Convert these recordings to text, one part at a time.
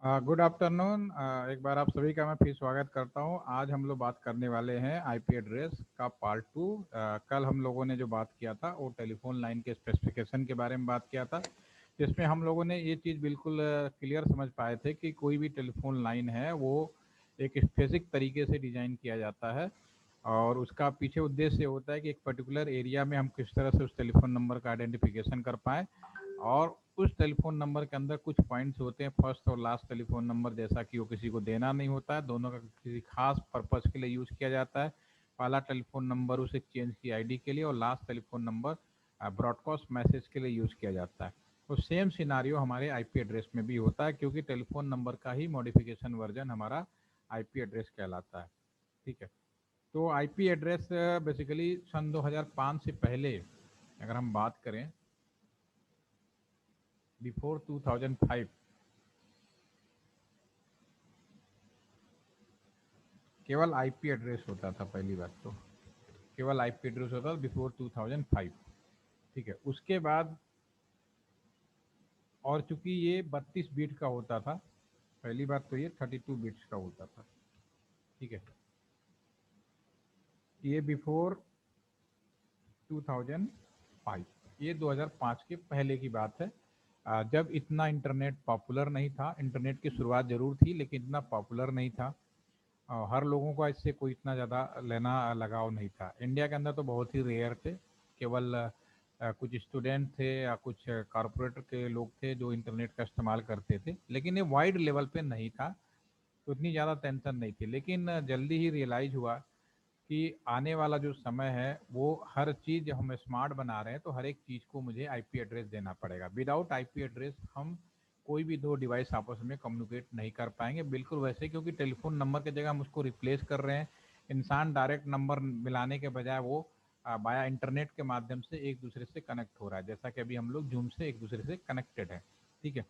Good afternoon. एक बार आप सभी का मैं फिर स्वागत करता हूं। आज हम लोग बात करने वाले हैं आईपी एड्रेस का पार्ट टू। कल हम लोगों ने जो बात किया था वो टेलीफोन लाइन के स्पेसिफिकेशन के बारे में बात किया था, जिसमें हम लोगों ने ये चीज़ बिल्कुल क्लियर समझ पाए थे कि कोई भी टेलीफोन लाइन है वो एक स्पेसिफिक तरीके से डिज़ाइन किया जाता है और उसका पीछे उद्देश्य होता है कि एक पर्टिकुलर एरिया में हम किस तरह से उस टेलीफोन नंबर का आइडेंटिफिकेशन कर पाएँ और उस टेलीफोन नंबर के अंदर कुछ पॉइंट्स होते हैं, फर्स्ट और लास्ट टेलीफोन नंबर, जैसा कि वो किसी को देना नहीं होता है, दोनों का किसी खास पर्पस के लिए यूज़ किया जाता है। पहला टेलीफोन नंबर उस एक्सचेंज की आईडी के लिए और last telephone number broadcast message के लिए यूज़ किया जाता है। तो सेम सिनारियो हमारे आईपी एड्रेस में भी होता है, क्योंकि टेलीफोन नंबर का ही मॉडिफिकेशन वर्जन हमारा आईपी एड्रेस कहलाता है। ठीक है। तो आईपी एड्रेस बेसिकली सन 2005 से पहले अगर हम बात करें, बिफोर 2005, केवल आईपी एड्रेस होता था। पहली बात तो केवल आईपी एड्रेस होता था बिफोर 2005। ठीक है। उसके बाद और चूंकि ये 32 बीट का होता था, पहली बात तो ये 32 बिट्स का होता था। ठीक है। ये बिफोर 2005, ये 2005 के पहले की बात है। जब इतना इंटरनेट पॉपुलर नहीं था। इंटरनेट की शुरुआत जरूर थी लेकिन इतना पॉपुलर नहीं था। हर लोगों का इससे कोई इतना ज़्यादा लेना लगाव नहीं था। इंडिया के अंदर तो बहुत ही रेयर थे। केवल कुछ स्टूडेंट थे या कुछ कारपोरेटर के लोग थे जो इंटरनेट का इस्तेमाल करते थे, लेकिन ये वाइड लेवल पे नहीं था, तो इतनी ज़्यादा टेंशन नहीं थी। लेकिन जल्दी ही रियलाइज हुआ कि आने वाला जो समय है वो हर चीज़ हम स्मार्ट बना रहे हैं, तो हर एक चीज़ को मुझे आईपी एड्रेस देना पड़ेगा। विदाउट आईपी एड्रेस हम कोई भी दो डिवाइस आपस में कम्युनिकेट नहीं कर पाएंगे। बिल्कुल वैसे, क्योंकि टेलीफोन नंबर की जगह हम उसको रिप्लेस कर रहे हैं। इंसान डायरेक्ट नंबर मिलाने के बजाय वो बाया इंटरनेट के माध्यम से एक दूसरे से कनेक्ट हो रहा है, जैसा कि अभी हम लोग जूम से एक दूसरे से कनेक्टेड है। ठीक है।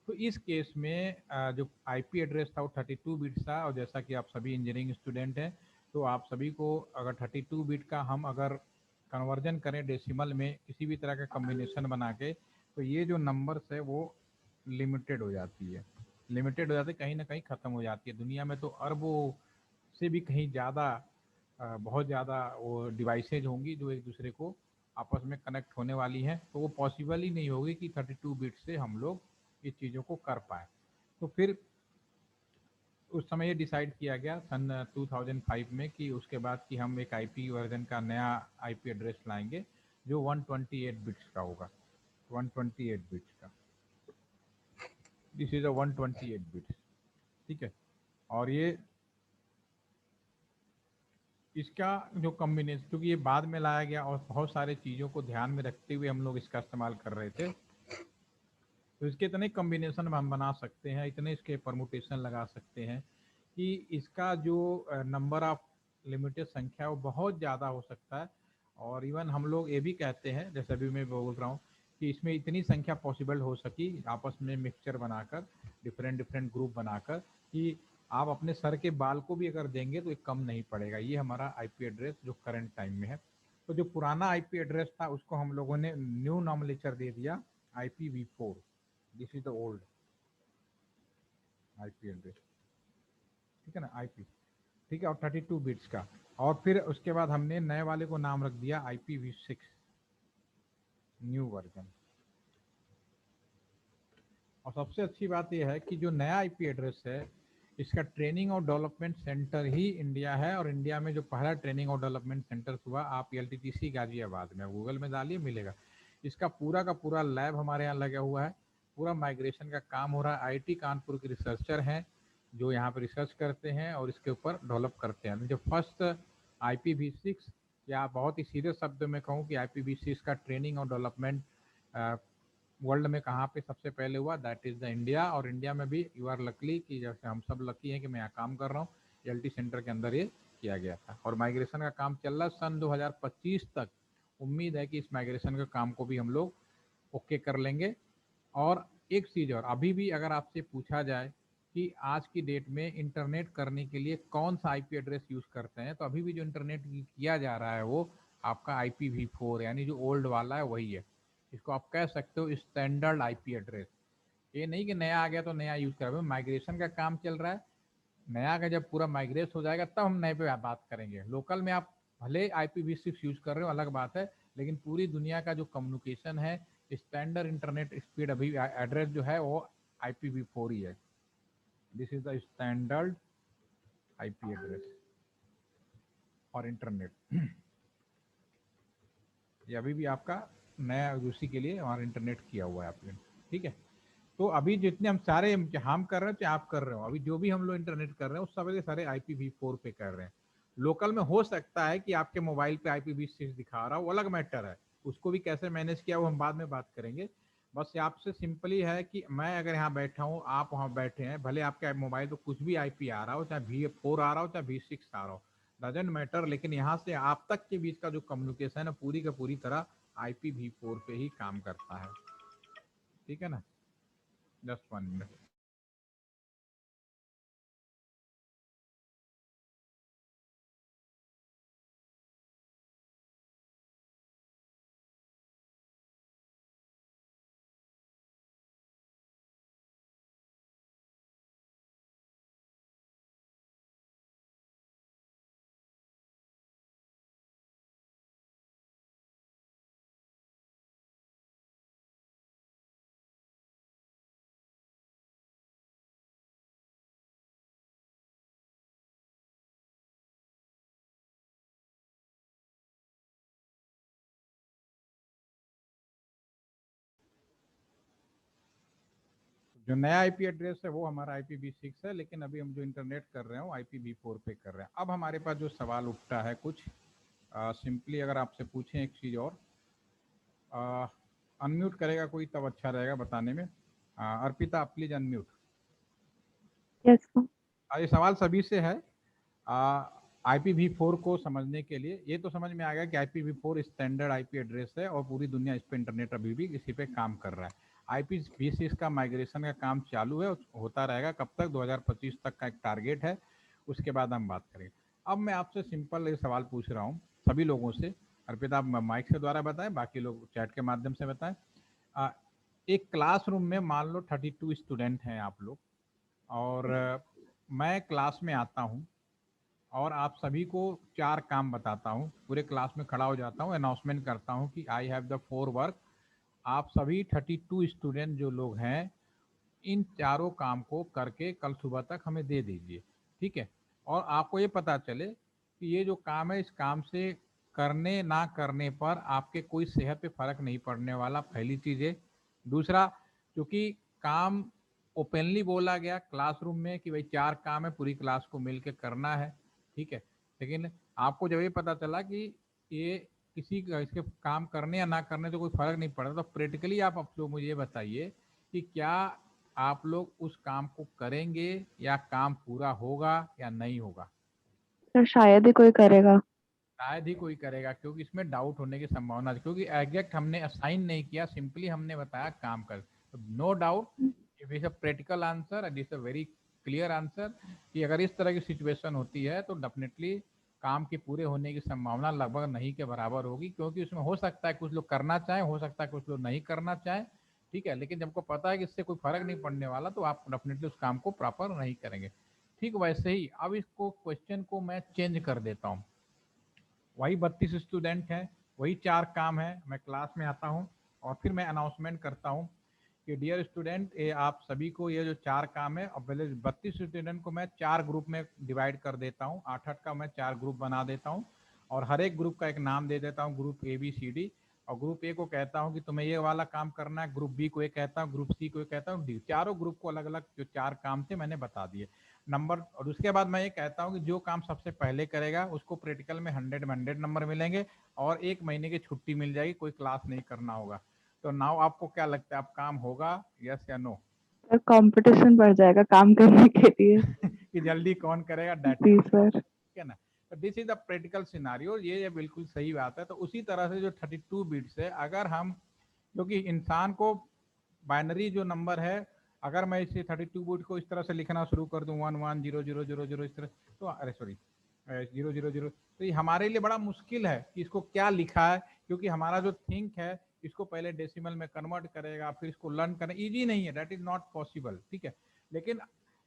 तो इस केस में जो आईपी एड्रेस था वो 32 बिट था, और जैसा कि आप सभी इंजीनियरिंग स्टूडेंट हैं तो आप सभी को अगर 32 बिट का हम अगर कन्वर्जन करें डेसिमल में किसी भी तरह का कम्बिनेशन बना के, तो ये जो नंबर्स है वो लिमिटेड हो जाती है। लिमिटेड हो जाती है, कहीं ना कहीं ख़त्म हो जाती है। दुनिया में तो अरबों से भी कहीं ज़्यादा, बहुत ज़्यादा वो डिवाइसेज होंगी जो एक दूसरे को आपस में कनेक्ट होने वाली हैं, तो वो पॉसिबल ही नहीं होगी कि 32 बिट से हम लोग इस चीज़ों को कर पाए। तो फिर उस समय ये डिसाइड किया गया सन 2005 में कि उसके बाद कि हम एक आईपी वर्जन का नया आईपी एड्रेस लाएंगे जो 128 बिट्स का होगा। 128 बिट्स का, दिस इज अ 128 बिट्स। ठीक है। और ये इसका जो कम्बिनेशन, क्योंकि ये बाद में लाया गया और बहुत सारे चीज़ों को ध्यान में रखते हुए हम लोग इसका इस्तेमाल कर रहे थे, तो इसके इतने कम्बिनेशन हम बना सकते हैं, इतने इसके परमुटेशन लगा सकते हैं कि इसका जो नंबर ऑफ लिमिटेड संख्या है वो बहुत ज़्यादा हो सकता है। और इवन हम लोग ये भी कहते हैं, जैसे अभी मैं बोल रहा हूँ, कि इसमें इतनी संख्या पॉसिबल हो सकी आपस में मिक्सचर बनाकर, डिफरेंट डिफरेंट ग्रुप बनाकर, कि आप अपने सर के बाल को भी अगर देंगे तो ये कम नहीं पड़ेगा। ये हमारा आईपी एड्रेस जो करंट टाइम में है। तो जो पुराना आईपी एड्रेस था उसको हम लोगों ने न्यू नॉमिनेचर दे दिया, IPv4। This is the old IP address. ठीक है ना, आईपी। ठीक है। और 32 बिट्स का। और फिर उसके बाद हमने नए वाले को नाम रख दिया IPv6, न्यू वर्जन। और सबसे अच्छी बात यह है कि जो नया आईपी एड्रेस है इसका ट्रेनिंग और डेवलपमेंट सेंटर ही इंडिया है। और इंडिया में जो पहला ट्रेनिंग और डेवलपमेंट सेंटर हुआ, आप LTTC गाजियाबाद में गूगल में डालिए मिलेगा। इसका पूरा का पूरा लैब हमारे यहाँ लगा हुआ है। पूरा माइग्रेशन का काम हो रहा है। आईआईटी कानपुर के रिसर्चर हैं जो यहाँ पर रिसर्च करते हैं और इसके ऊपर डेवलप करते हैं। जो फर्स्ट IPv6, या बहुत ही सीरियस शब्द में कहूँ कि IPv6 का ट्रेनिंग और डेवलपमेंट वर्ल्ड में कहाँ पे सबसे पहले हुआ, दैट इज़ द इंडिया। और इंडिया में भी यू आर लकली, कि जैसे हम सब लकी हैं कि मैं यहाँ काम कर रहा हूँ, LT सेंटर के अंदर ये किया गया था। और माइग्रेशन का काम चल रहा है सन 2025 तक। उम्मीद है कि इस माइग्रेशन के काम को भी हम लोग ओके कर लेंगे। और एक चीज़ और, अभी भी अगर आपसे पूछा जाए कि आज की डेट में इंटरनेट करने के लिए कौन सा आईपी एड्रेस यूज़ करते हैं, तो अभी भी जो इंटरनेट किया जा रहा है वो आपका IPv4, यानी जो ओल्ड वाला है वही है। इसको आप कह सकते हो स्टैंडर्ड आईपी एड्रेस। ये नहीं कि नया आ गया तो नया यूज कर, माइग्रेशन का काम चल रहा है। नया का जब पूरा माइग्रेट हो जाएगा तब हम नए पे बात करेंगे। लोकल में आप भले IPv6 यूज कर रहे हो अलग बात है, लेकिन पूरी दुनिया का जो कम्युनिकेशन है, स्टैंडर्ड इंटरनेट स्पीड अभी एड्रेस जो है वो IPv4 ही है। This is the standard IP address और इंटरनेट। ये अभी भी आपका नया उसी के लिए हमारा इंटरनेट किया हुआ है आपने, ठीक है। तो अभी जितने हम सारे हम कर रहे हैं चाहे आप कर रहे हो, अभी जो भी हम लोग इंटरनेट कर रहे हैं उस सारे सारे IPv4 पे कर रहे हैं। लोकल में हो सकता है कि आपके मोबाइल पे IPv6 दिखा रहा हो, वो अलग मैटर है, उसको भी कैसे मैनेज किया वो हम बाद में बात करेंगे। बस आपसे सिंपली है कि मैं अगर यहाँ बैठा हूँ, आप वहाँ बैठे हैं, भले आपके मोबाइल पे कुछ भी IP आ रहा हो, चाहे V4 आ रहा हो चाहे V6 आ रहा हो, डजेंट मैटर, लेकिन यहाँ से आप तक के बीच का जो कम्युनिकेशन है पूरी का पूरी तरह IPv4 पे ही काम करता है, ठीक है ना। Just 1 minute. जो नया IP एड्रेस है वो हमारा IPv6 है, लेकिन अभी हम जो इंटरनेट कर रहे हो IPv4 पे कर रहे हैं। अब हमारे पास जो सवाल उठता है कुछ सिंपली अगर आपसे पूछें एक चीज़ और, अनम्यूट करेगा कोई तब अच्छा रहेगा बताने में। अर्पिता आप प्लीज अनम्यूट। यस। ये सवाल सभी से है। IPv4 को समझने के लिए ये तो समझ में आ गया कि IPv4 स्टैंडर्ड IP एड्रेस है और पूरी दुनिया इस पे इंटरनेट अभी भी इसी पे काम कर रहा है। IPv6 का माइग्रेशन का काम चालू है, होता रहेगा कब तक, 2025 तक का एक टारगेट है, उसके बाद हम बात करेंगे। अब मैं आपसे सिंपल एक सवाल पूछ रहा हूँ सभी लोगों से। अर्पिता आप माइक से द्वारा बताएं, बाकी लोग चैट के माध्यम से बताएं। एक क्लासरूम में मान लो 32 स्टूडेंट हैं आप लोग, और मैं क्लास में आता हूँ और आप सभी को 4 काम बताता हूँ, पूरे क्लास में खड़ा हो जाता हूँ, अनाउंसमेंट करता हूँ कि आई हैव द 4 वर्क। आप सभी 32 स्टूडेंट जो लोग हैं इन चारों काम को करके कल सुबह तक हमें दे दीजिए, ठीक है। और आपको ये पता चले कि ये जो काम है इस काम से करने ना करने पर आपके कोई सेहत पे फर्क नहीं पड़ने वाला, पहली चीज़ है। दूसरा, क्योंकि काम ओपनली बोला गया क्लासरूम में कि भाई 4 काम है पूरी क्लास को मिल के करना है, ठीक है। लेकिन आपको जब ये पता चला कि ये किसी का इसके काम करने या ना करने से कोई फर्क नहीं पड़ता, तो प्रैक्टिकली आप अब लोग मुझे ये बताइए कि क्या आप लोग उस काम को करेंगे या काम पूरा होगा या नहीं होगा। सर शायद ही कोई करेगा। शायद ही कोई करेगा, क्योंकि इसमें डाउट होने की संभावना है, क्योंकि एग्जैक्ट हमने असाइन नहीं किया, सिंपली हमने बताया काम कर। No doubt if is a practical answer, this a very clear answer कि अगर इस तरह की सिचुएशन होती है तो डेफिनेटली काम के पूरे होने की संभावना लगभग नहीं के बराबर होगी, क्योंकि उसमें हो सकता है कुछ लोग करना चाहें, हो सकता है कुछ लोग नहीं करना चाहें, ठीक है। लेकिन जब को पता है कि इससे कोई फर्क नहीं पड़ने वाला तो आप डेफिनेटली उस काम को प्रॉपर नहीं करेंगे, ठीक। वैसे ही अब इसको क्वेश्चन को मैं चेंज कर देता हूँ। वही 32 स्टूडेंट हैं, वही 4 काम है, मैं क्लास में आता हूँ और फिर मैं अनाउंसमेंट करता हूँ कि डियर स्टूडेंट, ये आप सभी को ये जो 4 काम है, और पहले 32 स्टूडेंट को मैं 4 ग्रुप में डिवाइड कर देता हूँ, 8-8 का मैं 4 ग्रुप बना देता हूँ और हर एक ग्रुप का एक नाम दे देता हूँ, ग्रुप ABCD। और ग्रुप ए को कहता हूँ कि तुम्हें ये वाला काम करना है, ग्रुप बी को ये कहता हूँ, ग्रुप सी को ये कहता हूँ, डी। चारों ग्रुप को अलग अलग जो 4 काम थे मैंने बता दिए नंबर। और उसके बाद मैं ये कहता हूँ कि जो काम सबसे पहले करेगा उसको प्रैक्टिकल में 100 में 100 नंबर मिलेंगे और 1 महीने की छुट्टी मिल जाएगी, कोई क्लास नहीं करना होगा। तो नाउ आपको क्या लगता है, आप काम होगा यस या नो? सर कंपटीशन बढ़ जाएगा काम करने के लिए। कि जल्दी कौन करेगा डाटा, जी सर। ठीक है ना। तो this is the practical scenario, ये बिल्कुल सही बात है। तो उसी तरह से जो 32 बिट्स है, अगर हम, क्योंकि इंसान को बाइनरी जो नंबर है, अगर मैं इसे 32 बिट को इस तरह से लिखना शुरू कर दूं 110000 इस तरह, तो अरे सॉरी 000, तो ये हमारे लिए बड़ा मुश्किल है कि इसको क्या लिखा है, क्योंकि हमारा जो थिंक है इसको पहले डेसिमल में कन्वर्ट करेगा, फिर इसको लर्न करें, इजी नहीं है, दैट इज नॉट पॉसिबल, ठीक है। लेकिन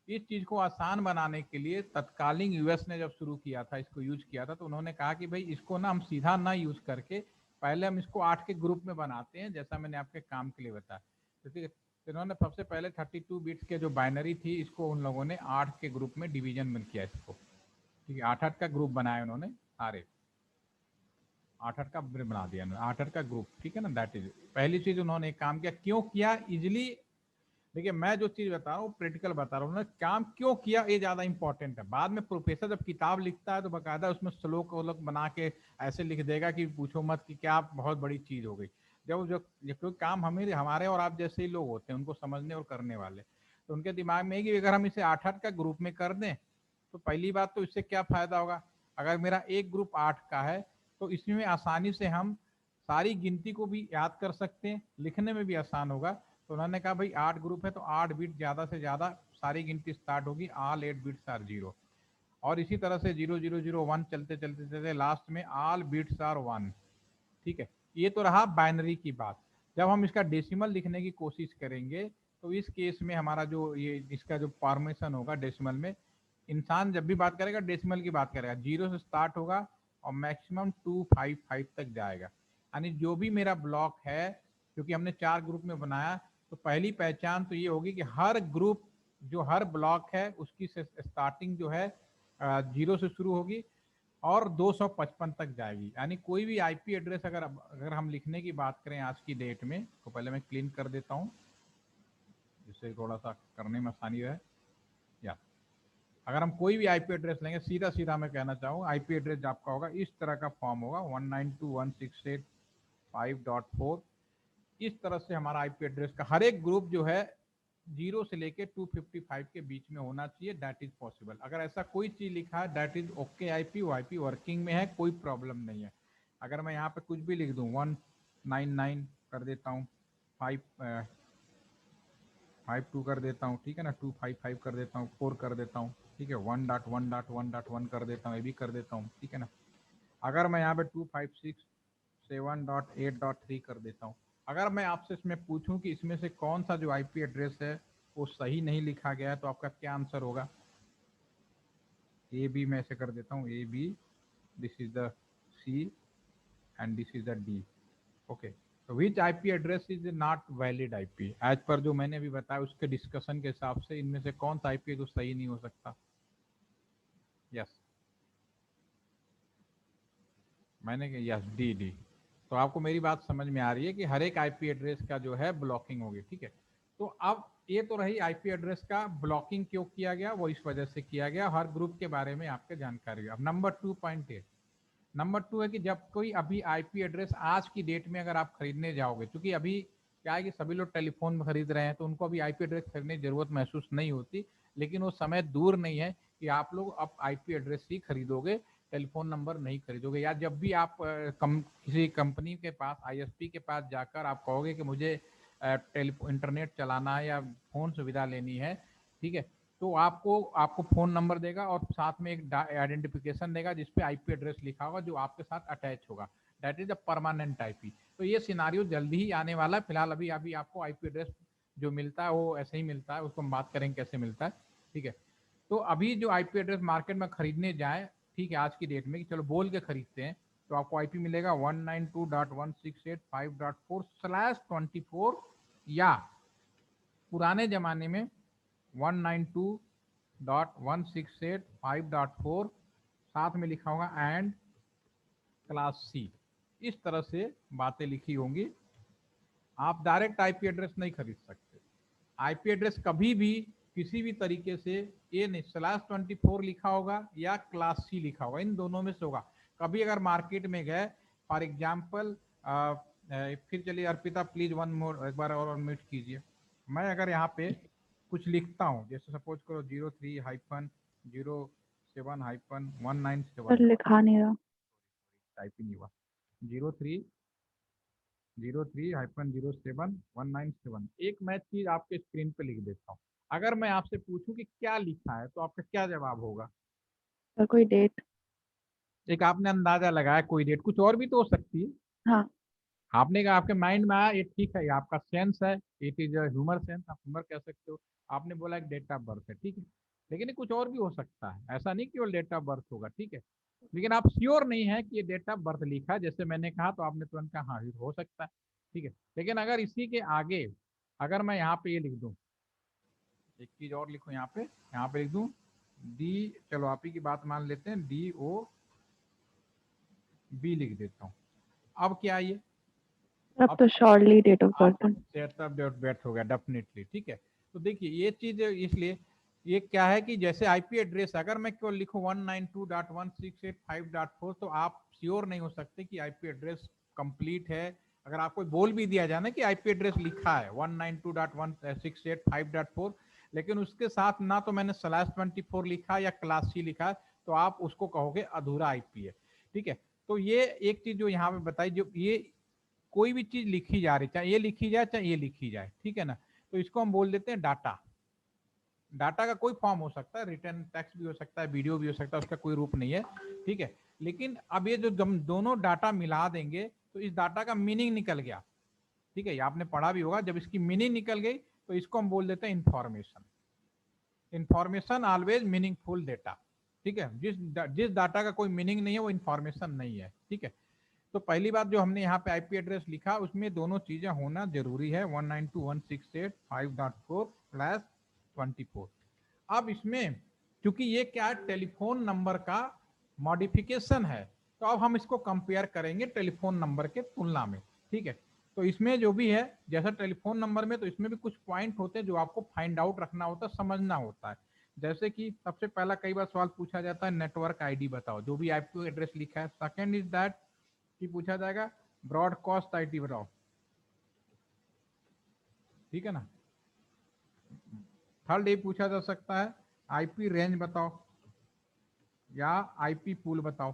इस चीज को आसान बनाने के लिए तत्कालीन यूएस ने जब शुरू किया था, इसको यूज किया था, तो उन्होंने कहा कि भाई इसको ना हम सीधा ना यूज करके पहले हम इसको 8 के ग्रुप में बनाते हैं, जैसा मैंने आपके काम के लिए बताया। तो ठीक है, तो इन्होंने सबसे पहले 32 बिट्स के जो बाइनरी थी, इसको उन लोगों ने 8 के ग्रुप में डिवीजन में किया इसको, ठीक है। 8 का ग्रुप बनाया उन्होंने सारे, 8 का बना दिया, 8 का ग्रुप, ठीक है ना। दैट इज पहली चीज उन्होंने काम किया। क्यों किया? इजिली देखिए, मैं जो चीज बता रहा हूँ प्रैक्टिकल बता रहा हूँ ना, काम क्यों किया ये ज्यादा इंपॉर्टेंट है। बाद में प्रोफेसर जब किताब लिखता है तो बकायदा उसमें श्लोक वोलोक बना के ऐसे लिख देगा कि पूछो मत कि क्या बहुत बड़ी चीज हो गई। जब जो कोई काम हमारे और आप जैसे ही लोग होते हैं उनको समझने और करने वाले, तो उनके दिमाग में है कि अगर हम इसे 8 का ग्रुप में कर दें तो पहली बात तो इससे क्या फायदा होगा। अगर मेरा एक ग्रुप 8 का है तो इसमें आसानी से हम सारी गिनती को भी याद कर सकते हैं, लिखने में भी आसान होगा। तो उन्होंने कहा भाई 8 ग्रुप है तो 8 बिट ज्यादा से ज्यादा सारी गिनती स्टार्ट होगी, ऑल 8 बिट्स आर जीरो। और इसी तरह से 0001 चलते चलते चलते लास्ट में ऑल बिट्स आर 1, ठीक है। ये तो रहा बाइनरी की बात। जब हम इसका डेसिमल लिखने की कोशिश करेंगे तो इस केस में हमारा जो ये इसका जो फॉर्मेशन होगा डेसिमल में, इंसान जब भी बात करेगा डेसिमल की बात करेगा, 0 से स्टार्ट होगा और मैक्सिमम 255 तक जाएगा। यानी जो भी मेरा ब्लॉक है, क्योंकि हमने 4 ग्रुप में बनाया, तो पहली पहचान तो ये होगी कि हर ग्रुप जो हर ब्लॉक है उसकी स्टार्टिंग जो है 0 से शुरू होगी और 255 तक जाएगी। यानी कोई भी आईपी एड्रेस अगर हम लिखने की बात करें आज की डेट में, तो पहले मैं क्लीन कर देता हूं जिससे थोड़ा सा करने में आसानी रहे। या अगर हम कोई भी आईपी एड्रेस लेंगे, सीधा सीधा मैं कहना चाहूँ, आईपी एड्रेस आपका होगा इस तरह का फॉर्म होगा 192.168.5.4। इस तरह से हमारा आईपी एड्रेस का हर एक ग्रुप जो है 0 से लेके 255 के बीच में होना चाहिए, दैट इज पॉसिबल। अगर ऐसा कोई चीज लिखा है दैट इज ओके, आईपी वो आईपी वर्किंग में है, कोई प्रॉब्लम नहीं है। अगर मैं यहाँ पे कुछ भी लिख दूं 199 कर देता हूँ, 552 कर देता हूँ, ठीक है ना, 255 कर देता हूँ, 4 कर देता हूँ, ठीक है, 1.1.1.1 कर देता हूँ, ये भी कर देता हूँ, ठीक है ना। अगर मैं यहाँ पे 256.7.8.3 कर देता हूँ। अगर मैं आपसे इसमें पूछूं कि इसमें से कौन सा जो आईपी एड्रेस है वो सही नहीं लिखा गया है, तो आपका क्या आंसर होगा? ए बी मैं ऐसे कर देता हूँ, A B, this is the C and this is the D. Okay, तो which IP address is not valid IP? As per जो मैंने अभी बताया उसके डिस्कशन के हिसाब से इनमें से कौन सा आईपी जो सही नहीं हो सकता? यस, मैंने यस, डी डी। तो आपको मेरी बात समझ में आ रही है कि हर एक आईपी एड्रेस का जो है ब्लॉकिंग होगी, ठीक है। तो अब ये तो रही आईपी एड्रेस का ब्लॉकिंग क्यों किया गया, वो इस वजह से किया गया, हर ग्रुप के बारे में आपके जानकारी। अब नंबर 2.8, नंबर 2 है कि जब कोई अभी आईपी एड्रेस आज की डेट में अगर आप खरीदने जाओगे, क्योंकि अभी क्या है कि सभी लोग टेलीफोन में खरीद रहे हैं तो उनको अभी आईपी एड्रेस खरीदने की जरूरत महसूस नहीं होती, लेकिन वो समय दूर नहीं है कि आप लोग अब आईपी एड्रेस ही खरीदोगे, टेलीफोन नंबर नहीं खरीदोगे। या जब भी आप किसी कंपनी के पास, आईएसपी के पास जाकर आप कहोगे कि मुझे इंटरनेट चलाना है या फोन सुविधा लेनी है, ठीक है, तो आपको आपको फोन नंबर देगा और साथ में एक आइडेंटिफिकेशन देगा जिसपे आईपी एड्रेस लिखा होगा जो आपके साथ अटैच होगा, that is a permanent IP. तो ये सिनारियो जल्दी ही आने वाला है। फिलहाल अभी अभी आपको आईपी एड्रेस जो मिलता है वो ऐसे ही मिलता है, उसको हम बात करेंगे कैसे मिलता है, ठीक है। तो अभी जो आईपी एड्रेस मार्केट में खरीदने जाए, ठीक है, आज की डेट में कि चलो बोल के खरीदते हैं, तो आपको आईपी मिलेगा 192.168.5.4/24, या पुराने जमाने में 192.168.5.4, साथ में लिखा होगा एंड क्लास सी। इस तरह से बातें लिखी होंगी। आप डायरेक्ट आईपी एड्रेस नहीं खरीद सकते। आईपी एड्रेस कभी भी किसी भी तरीके से ये नहीं /24 लिखा होगा या क्लास सी लिखा होगा, इन दोनों में से होगा। कभी अगर मार्केट में गए, फॉर एग्जाम्पल, फिर चलिए अर्पिता प्लीज वन मोर, एक बार और म्यूट कीजिए। मैं अगर यहाँ पे कुछ लिखता हूँ, जैसे सपोज करो 03-07-197, पर लिखा नहीं रहा। टाइप ही नहीं हुआ, 03-07-197, एक मैं चीज आपके स्क्रीन पे लिख देता हूँ। अगर मैं आपसे पूछूं कि क्या लिखा है तो आपका क्या जवाब होगा? और कोई डेट। एक आपने अंदाजा लगाया कोई डेट, कुछ और भी तो हो सकती है। हाँ, आपने कहा आपके माइंड में आया, ये ठीक है, ये आपका सेंस है, इट इज ह्यूमर सेंस, आप ह्यूमर कह सकते हो। आपने बोला एक डेट ऑफ बर्थ है, ठीक है, लेकिन ये कुछ और भी हो सकता है, ऐसा नहीं केवल डेट ऑफ बर्थ होगा, ठीक है, लेकिन आप श्योर नहीं है कि ये डेट ऑफ बर्थ लिखा है, जैसे मैंने कहा तो आपने तुरंत कहा हाँ ये हो सकता है, ठीक है। लेकिन अगर इसी के आगे अगर मैं यहाँ पे ये लिख दूँ, एक चीज और लिखूँ यहाँ पे लिख दूँ डी, चलो आप ही की बात मान लेते हैं, DOB लिख देता हूँ। अब क्या ये, अब अब तो श्योरली डेट ऑफ बर्थ आपका है। डेट ऑफ बर्थ हो गया डेफिनेटली, ठीक है। तो देखिए ये चीज इसलिए ये क्या है कि जैसे आईपी एड्रेस अगर मैं केवल लिखूं 192.168.5.4 तो आप श्योर नहीं हो सकते कि आईपी एड्रेस कंप्लीट है। अगर आपको बोल भी दिया जाए ना कि आईपी एड्रेस लिखा है 192.168.5.4 लेकिन उसके साथ ना तो मैंने /24 लिखा या क्लास सी लिखा तो आप उसको कहोगे अधूरा आईपी है, ठीक है। तो ये एक चीज जो यहाँ पे बताई, जो ये कोई भी चीज लिखी जा रही, चाहे ये लिखी जाए चाहे ये लिखी जाए, ठीक है ना, तो इसको हम बोल देते हैं डाटा। डाटा का कोई फॉर्म हो सकता है, रिटर्न टेक्स्ट भी हो सकता है, वीडियो भी हो सकता है, उसका कोई रूप नहीं है, ठीक है। लेकिन अब ये जो हम दोनों डाटा मिला देंगे तो इस डाटा का मीनिंग निकल गया, ठीक है, ये आपने पढ़ा भी होगा, जब इसकी मीनिंग निकल गई तो इसको हम बोल देते हैं information. Information always meaningful data, ठीक है। जिस डाटा का कोई मीनिंग नहीं है वो इंफॉर्मेशन नहीं है, ठीक है। तो पहली बात जो हमने यहाँ पे आईपी एड्रेस लिखा उसमें दोनों चीजें होना जरूरी है, 192.168.5.4/24। अब इसमें क्योंकि ये क्या है, टेलीफोन नंबर का मॉडिफिकेशन है, तो अब हम इसको कंपेयर करेंगे टेलीफोन नंबर के तुलना में, ठीक है। तो इसमें जो भी है जैसा टेलीफोन नंबर में, तो इसमें भी कुछ पॉइंट होते हैं जो आपको फाइंड आउट रखना होता है, समझना होता है। जैसे कि सबसे पहला कई बार सवाल पूछा जाता है नेटवर्क आईडी बताओ, जो भी आईपी एड्रेस लिखा है। सेकंड इज दैट कि पूछा जाएगा ब्रॉडकास्ट आईडी बताओ, ठीक है ना। थर्ड ये पूछा जा सकता है आईपी रेंज बताओ या आईपी पूल बताओ,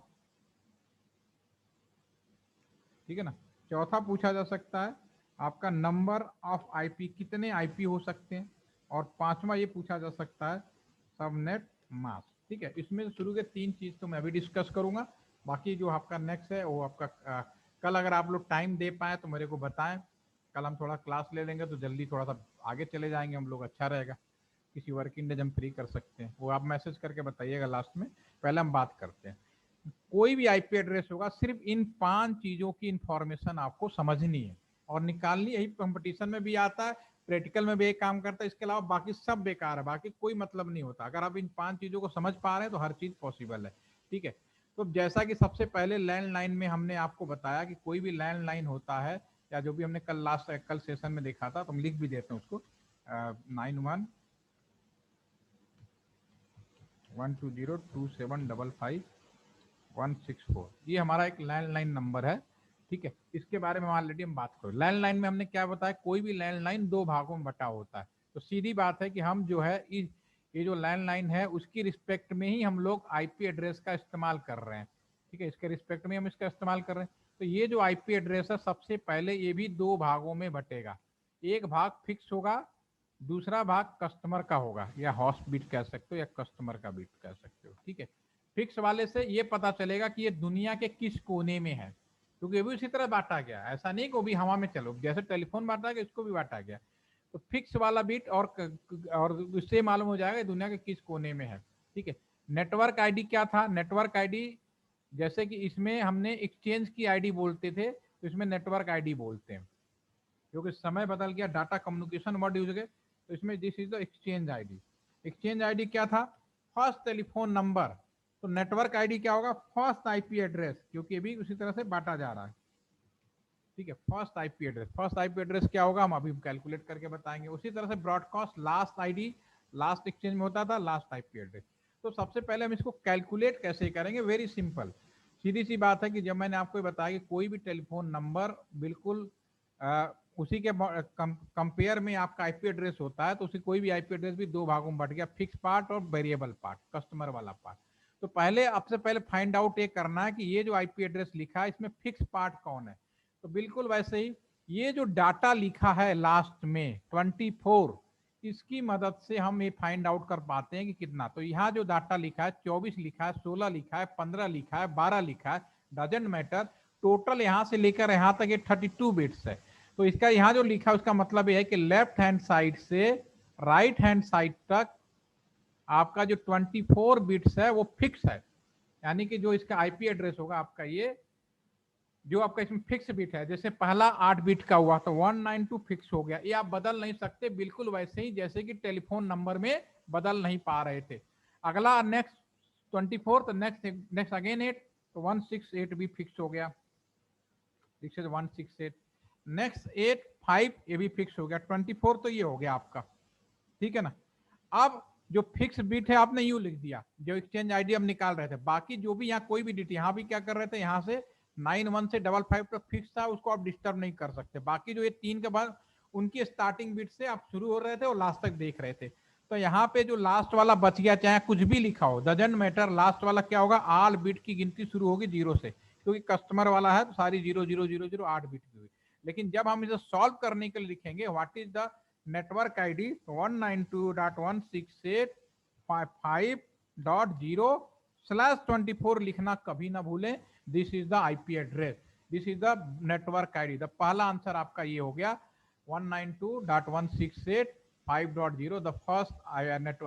ठीक है ना। चौथा पूछा जा सकता है आपका नंबर ऑफ आईपी, कितने आईपी हो सकते हैं। और पांचवा ये पूछा जा सकता है सबनेट मास्क, ठीक है। इसमें शुरू के तीन चीज तो मैं अभी डिस्कस करूंगा, बाकी जो आपका नेक्स्ट है वो आपका कल अगर आप लोग टाइम दे पाए तो मेरे को बताएं, कल हम थोड़ा क्लास ले लेंगे तो जल्दी थोड़ा सा आगे चले जाएंगे हम लोग, अच्छा रहेगा। किसी वर्किंग डे हम फ्री कर सकते हैं, वो आप मैसेज करके बताइएगा लास्ट में। पहले हम बात करते हैं, कोई भी आईपी एड्रेस होगा सिर्फ इन 5 चीजों की इंफॉर्मेशन आपको समझनी है और निकालनी, यही कंपटीशन में भी आता है, प्रैक्टिकल में भी एक काम करता है, इसके अलावा बाकी सब बेकार है, बाकी कोई मतलब नहीं होता। अगर आप इन 5 चीजों को समझ पा रहे हैं तो हर चीज पॉसिबल है, ठीक है। तो जैसा कि सबसे पहले लैंडलाइन में हमने आपको बताया कि कोई भी लैंडलाइन होता है, या जो भी हमने कल सेशन में देखा था, तो हम लिख भी देते हैं उसको 911202755164, ये हमारा एक लैंडलाइन नंबर है, ठीक है। इसके बारे में ऑलरेडी हम बात करें। लैंडलाइन में हमने क्या बताया, कोई भी लैंडलाइन 2 भागों में बटा होता है, तो सीधी बात है कि हम जो है ये जो लैंडलाइन है उसकी रिस्पेक्ट में ही हम लोग आईपी एड्रेस का इस्तेमाल कर रहे हैं, ठीक है, इसके रिस्पेक्ट में हम इसका इस्तेमाल कर रहे हैं। तो ये जो आईपी एड्रेस है सबसे पहले ये भी 2 भागों में बटेगा, एक भाग फिक्स होगा, दूसरा भाग कस्टमर का होगा, या होस्ट बिट कह सकते हो या कस्टमर का बिट कह सकते हो, ठीक है। फिक्स वाले से ये पता चलेगा कि ये दुनिया के किस कोने में है, क्योंकि ये भी उसी तरह बांटा गया, ऐसा नहीं कि भी हवा में चलो, जैसे टेलीफोन बांटा गया इसको भी बांटा गया। तो फिक्स वाला बिट और इससे मालूम हो जाएगा दुनिया के किस कोने में है, ठीक है। नेटवर्क आईडी क्या था, नेटवर्क आईडी जैसे कि इसमें हमने एक्सचेंज की आईडी बोलते थे, तो इसमें नेटवर्क आईडी बोलते हैं, क्योंकि समय बदल गया, डाटा कम्युनिकेशन वर्ड यूज गए, तो इसमें this is the exchange ID. Exchange ID क्या था, फर्स्ट टेलीफोन नंबर, तो नेटवर्क आईडी क्या होगा, फर्स्ट आईपी एड्रेस, क्योंकि ये भी उसी तरह से बांटा जा रहा है, ठीक है। First IP address, first IP address क्या होगा हम अभी कैलकुलेट करके बताएंगे। उसी तरह से broadcast last ID, last exchange में होता था लास्ट आईपी एड्रेस। तो सबसे पहले हम इसको कैलकुलेट कैसे करेंगे, वेरी सिंपल, सीधी सी बात है कि जब मैंने आपको बताया कि कोई भी टेलीफोन नंबर बिल्कुल उसी के कंपेयर में आपका आईपी एड्रेस होता है, तो उसी कोई भी आईपी एड्रेस भी 2 भागों में बट गया, फिक्स पार्ट और वेरिएबल पार्ट, कस्टमर वाला पार्ट। तो पहले आपसे पहले फाइंड आउट ये करना है कि ये जो आईपी एड्रेस लिखा है इसमें फिक्स पार्ट कौन है। तो बिल्कुल वैसे ही ये जो डाटा लिखा है लास्ट में 24, इसकी मदद से हम ये फाइंड आउट कर पाते हैं कि कितना। तो यहाँ जो डाटा लिखा है 24 लिखा है, 16 लिखा है, 15 लिखा है, 12 लिखा है, डजेंट मैटर, टोटल यहाँ से लेकर यहाँ तक ये 32 बिट्स है। तो इसका यहाँ जो लिखा है उसका मतलब ये है कि लेफ्ट हैंड साइड से राइट हैंड साइड तक आपका जो 24 बिट्स है वो फिक्स है, यानी कि जो इसका आईपी एड्रेस होगा आपका, ये जो आपका इसमें फिक्स बिट है, जैसे पहला 8 बिट का हुआ तो 192 फिक्स हो गया, ये आप बदल नहीं सकते, बिल्कुल वैसे ही जैसे कि टेलीफोन नंबर में बदल नहीं पा रहे थे। अगला नेक्स्ट 24, तो नेक्स्ट अगेन 8, तो 168 भी फिक्स हो गया, 168। नेक्स्ट 8 5 ये भी फिक्स हो गया, 24 तो ये हो गया आपका, ठीक है ना। अब जो फिक्स बिट है आपने यूं लिख दिया, जो एक्सचेंज आईडी हम निकाल रहे थे, बाकी जो भी यहाँ कोई भी डिट, यहाँ भी क्या कर रहे थे, यहाँ से 91 से 55 तक फिक्स था, उसको आप डिस्टर्ब नहीं कर सकते। बाकी जो ये 3 के बाद उनकी स्टार्टिंग बिट से आप शुरू हो रहे थे और लास्ट तक देख रहे थे। तो यहाँ पे जो लास्ट वाला बच गया, चाहे कुछ भी लिखा हो, डजंट मैटर, लास्ट वाला क्या होगा, ऑल बिट की गिनती शुरू होगी 0 से, क्योंकि कस्टमर वाला है तो सारी 0 0 0 0 8 बिट की हुई। लेकिन जब हम इसे सॉल्व करने के लिए लिखेंगे what is the network ID 192.168.5.0/24 लिखना कभी ना भूलें। This is the IP address, this is the network ID. The पहला आंसर आपका ये हो गया 192.168.5.0, the first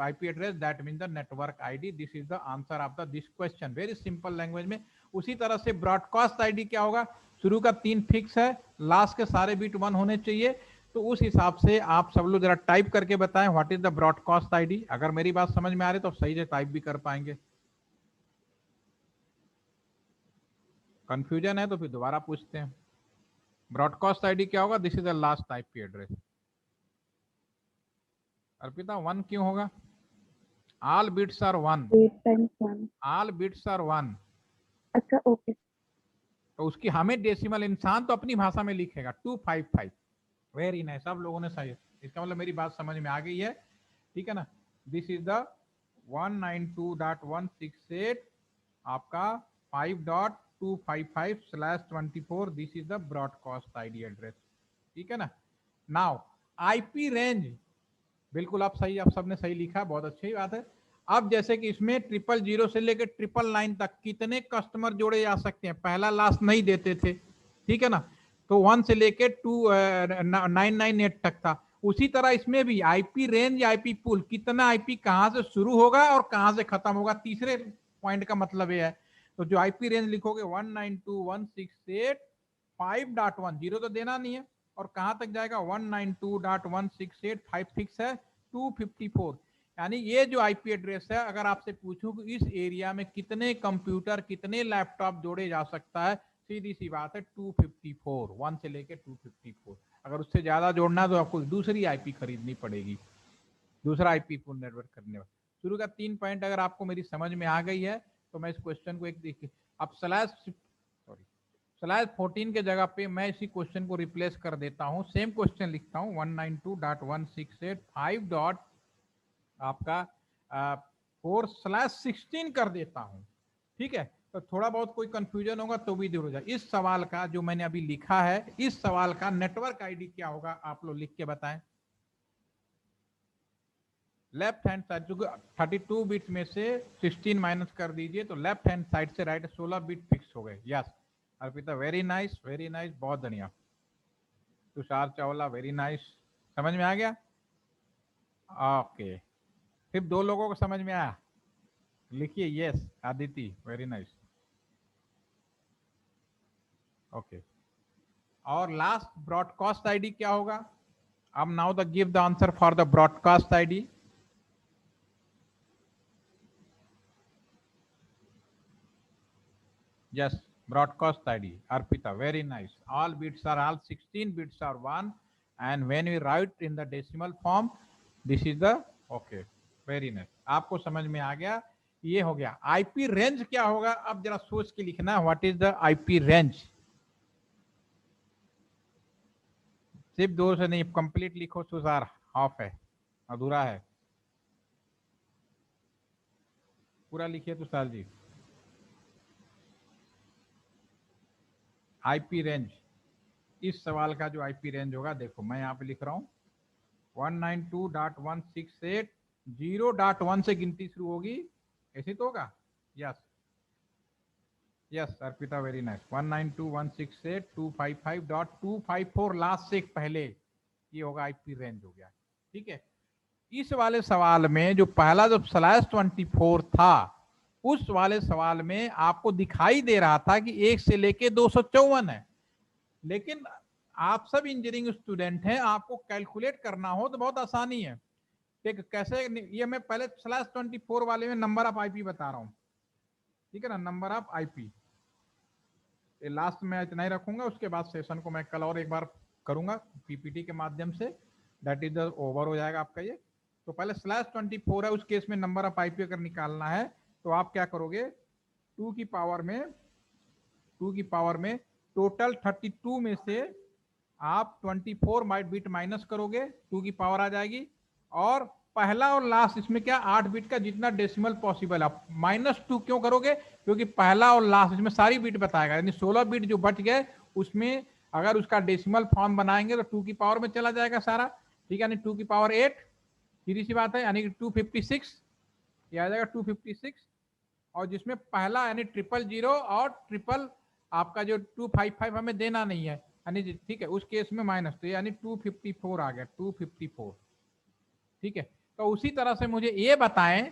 IP address, that means the network ID. This is the answer of this question, very simple language में। उसी तरह से broadcast ID क्या होगा, शुरू का 3 फिक्स है, लास्ट के सारे बिट 1 होने चाहिए। तो उस हिसाब से आप सब लोग जरा टाइप करके बताएं what is the broadcast ID. अगर मेरी बात समझ में आ रही तो सही से टाइप भी कर पाएंगे, कंफ्यूजन है तो फिर दोबारा पूछते हैं। ब्रॉडकास्ट आईडी क्या होगा, this is the last IP address. Arpita 1 क्यों होगा, all bits are 1, 8 times 1। All bits are 1। अच्छा ओके। तो उसकी हमें डेसिमल, इंसान तो अपनी भाषा में लिखेगा 255। वेरी नाइस, सब लोगों ने सही, इसका मतलब मेरी बात समझ में आ गई है, ठीक है ना। दिस इज द 192.168 आपका 5.255/24, this is the broadcast ID address, ठीक है ना। नाउ आईपी रेंज, बिल्कुल आप सही, आप सबने सही लिखा, बहुत अच्छी बात है। अब जैसे कि इसमें 000 से लेकर 999 तक कितने कस्टमर जोड़े जा सकते हैं, पहला लास्ट नहीं देते थे, ठीक है ना, तो 1 से लेकर 998 तक था। उसी तरह इसमें भी आईपी रेंज, आईपी पूल, कितना आईपी कहां से शुरू होगा और कहां से खत्म होगा, तीसरे पॉइंट का मतलब यह है। तो जो आईपी रेंज लिखोगे 192.168.5.1, 0 तो देना नहीं है, और कहां तक जाएगा 192.168.5 फिक्स है 254। यानी ये जो आईपी एड्रेस है, अगर आपसे पूछूं कि इस एरिया में कितने कंप्यूटर, कितने लैपटॉप जोड़े जा सकता है, सीधी सी बात है 254, 1 से लेके 254। अगर उससे ज्यादा जोड़ना है तो आपको दूसरी आईपी खरीदनी पड़ेगी, दूसरा आईपी पूल नेटवर्क करने वाला। शुरू का 3 पॉइंट अगर आपको मेरी समझ में आ गई है तो मैं इस क्वेश्चन को एक देखिए, अब स्लाइड 14 के जगह पे मैं इसी क्वेश्चन को रिप्लेस कर देता हूं, सेम क्वेश्चन लिखता हूं 192.168.5. आपका 4/16 कर देता हूं, ठीक है। तो थोड़ा बहुत कोई कंफ्यूजन होगा तो भी दूर हो जाए। इस सवाल का जो मैंने अभी लिखा है, इस सवाल का नेटवर्क आईडी क्या होगा, आप लोग लिख के बताएं। लेफ्ट हैंड साइड, 32 बिट में से 16 माइनस कर दीजिए तो लेफ्ट हैंड साइड से राइट 16 बिट फिक्स हो गए। यस अर्पिता, वेरी नाइस, बहुत बढ़िया। तुषार चावला, वेरी नाइस, समझ में आ गया। ओके, सिर्फ 2 लोगों को समझ में आया, लिखिए yes. Aditi, very nice, okay. और लास्ट ब्रॉडकास्ट आईडी क्या होगा, अब now the give the answer for the broadcast ID. Yes, broadcast ID. Arpita, very nice. All 16 bits are 1, and when we write in the decimal form, this is the, okay, very nice. आपको समझ में आ गया, ये हो गया। IP range क्या होगा, अब जरा सोच के लिखना है, what is the IP range. सिर्फ 2 से नहीं, कंप्लीट लिखो तुषार, हाफ है, अधूरा है, पूरा लिखिए तुषार जी। आईपी रेंज, इस सवाल का जो आईपी रेंज होगा, देखो मैं यहाँ पे लिख रहा हूँ 192.168, 0.1 से गिनती शुरू होगी, ऐसे तो होगा। Yes, yes Arpita, very nice. 192.168.255.254 last से एक पहले ये होगा आईपी रेंज हो गया। ठीक है, इस वाले सवाल में जो पहला जो /24 था, उस वाले सवाल में आपको दिखाई दे रहा था कि 1 से लेके 254 है, लेकिन आप सब इंजीनियरिंग स्टूडेंट हैं, आपको कैलकुलेट करना हो तो बहुत आसानी है। ठीक, कैसे? ये मैं पहले /24 वाले में नंबर ऑफ आईपी बता रहा हूं, ठीक है ना, नंबर ऑफ आईपी। लास्ट में इतना ही रखूंगा, उसके बाद सेशन को मैं कल और एक बार करूंगा पीपीटी के माध्यम से, दैट इज ओवर हो जाएगा आपका ये। तो पहले /24 है, उस केस में नंबर ऑफ आईपी अगर निकालना है तो आप क्या करोगे, 2 की पावर में टोटल 32 में से आप 24 बिट माइनस करोगे, 2 की पावर आ जाएगी, और पहला और लास्ट इसमें क्या 8 बिट का जितना डेसिमल पॉसिबल है, -2 क्यों करोगे, क्योंकि पहला और लास्ट इसमें सारी बिट बताएगा, यानी 16 बिट जो बच गए उसमें अगर उसका डेसिमल फॉर्म बनाएंगे तो 2 की पावर में चला जाएगा सारा। ठीक है, यानी 2 की पावर 8, सीधी सी बात है, यानी 256, ये आ जाएगा 256। और जिसमें पहला यानी 000 और ट्रिपल आपका जो 255 हमें देना नहीं है, यानी ठीक है, उस केस में माइनस, तो यानी 254 आ गया, 254। ठीक है, तो उसी तरह से मुझे ये बताएं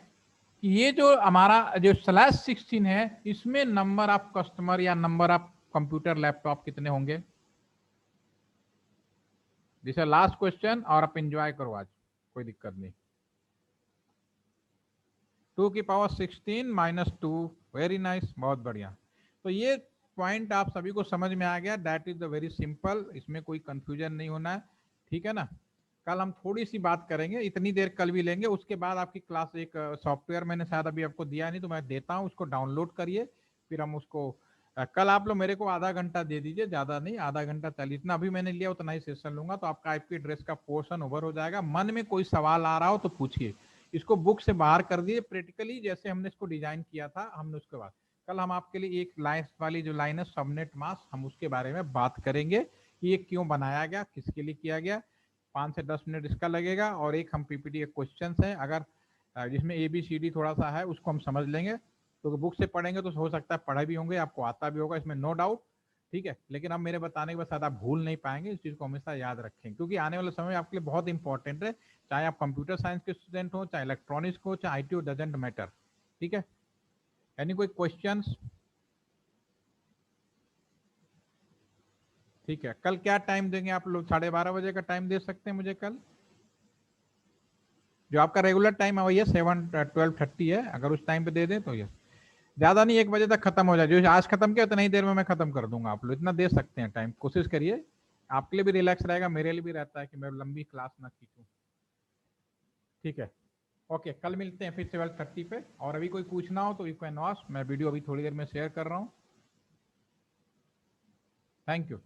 कि ये जो हमारा जो /16 है, इसमें नंबर ऑफ कस्टमर या नंबर ऑफ कंप्यूटर लैपटॉप कितने होंगे? दिस इज लास्ट क्वेश्चन, और आप एंजॉय करो आज, कोई दिक्कत नहीं। 2 की पावर 16 -2, वेरी नाइस, बहुत बढ़िया। तो ये पॉइंट आप सभी को समझ में आ गया, that is the very simple, इसमें कोई कंफ्यूजन नहीं होना है। ठीक है ना, कल हम थोड़ी सी बात करेंगे, इतनी देर कल भी लेंगे, उसके बाद आपकी क्लास एक सॉफ्टवेयर मैंने शायद अभी आपको दिया नहीं, तो मैं देता हूँ, उसको डाउनलोड करिए, फिर हम उसको कल आप लोग मेरे को आधा घंटा दे दीजिए, ज्यादा नहीं, आधा घंटा चल, इतना अभी मैंने लिया उतना ही सेशन लूंगा, तो आपका आईपी एड्रेस का पोर्शन ओवर हो जाएगा। मन में कोई सवाल आ रहा हो तो पूछिए, इसको बुक से बाहर कर दिए, प्रैक्टिकली जैसे हमने इसको डिजाइन किया था हमने, उसके बाद कल हम आपके लिए एक लाइन वाली जो लाइन है सबनेट मास्क, हम उसके बारे में बात करेंगे कि ये क्यों बनाया गया, किसके लिए किया गया। 5 से 10 मिनट इसका लगेगा, और एक हम पीपीटी के क्वेश्चन है, अगर जिसमें ABCD थोड़ा सा है उसको हम समझ लेंगे, तो बुक से पढ़ेंगे तो हो सकता है पढ़े भी होंगे, आपको आता भी होगा, इसमें नो डाउट। ठीक है, लेकिन अब मेरे बताने के बाद शायद आप भूल नहीं पाएंगे, इस चीज को हमेशा याद रखें, क्योंकि आने वाले समय आपके लिए बहुत इंपॉर्टेंट है, चाहे आप कंप्यूटर साइंस के स्टूडेंट हो, चाहे इलेक्ट्रॉनिक्स हो, चाहे IT हो, डजेंट मैटर। ठीक है, एनी कोई क्वेश्चंस? ठीक है, कल क्या टाइम देंगे आप लोग? 12:30 बजे का टाइम दे सकते हैं मुझे कल, जो आपका रेगुलर टाइम है वही है 12:30 है, अगर उस टाइम पे दे दें तो ये ज्यादा नहीं, 1 बजे तक खत्म हो जाए, जो आज खत्म किया उतना ही देर में मैं खत्म कर दूंगा, आप लोग इतना दे सकते हैं टाइम, कोशिश करिए, आपके लिए भी रिलैक्स रहेगा, मेरे लिए भी रहता है कि मैं लंबी क्लास ना खींचूं। ठीक है, ओके, कल मिलते हैं फिर 12:30 पे, और अभी कोई पूछना हो तो यू कैन आस्क, मैं वीडियो अभी थोड़ी देर में शेयर कर रहा हूँ। Thank you.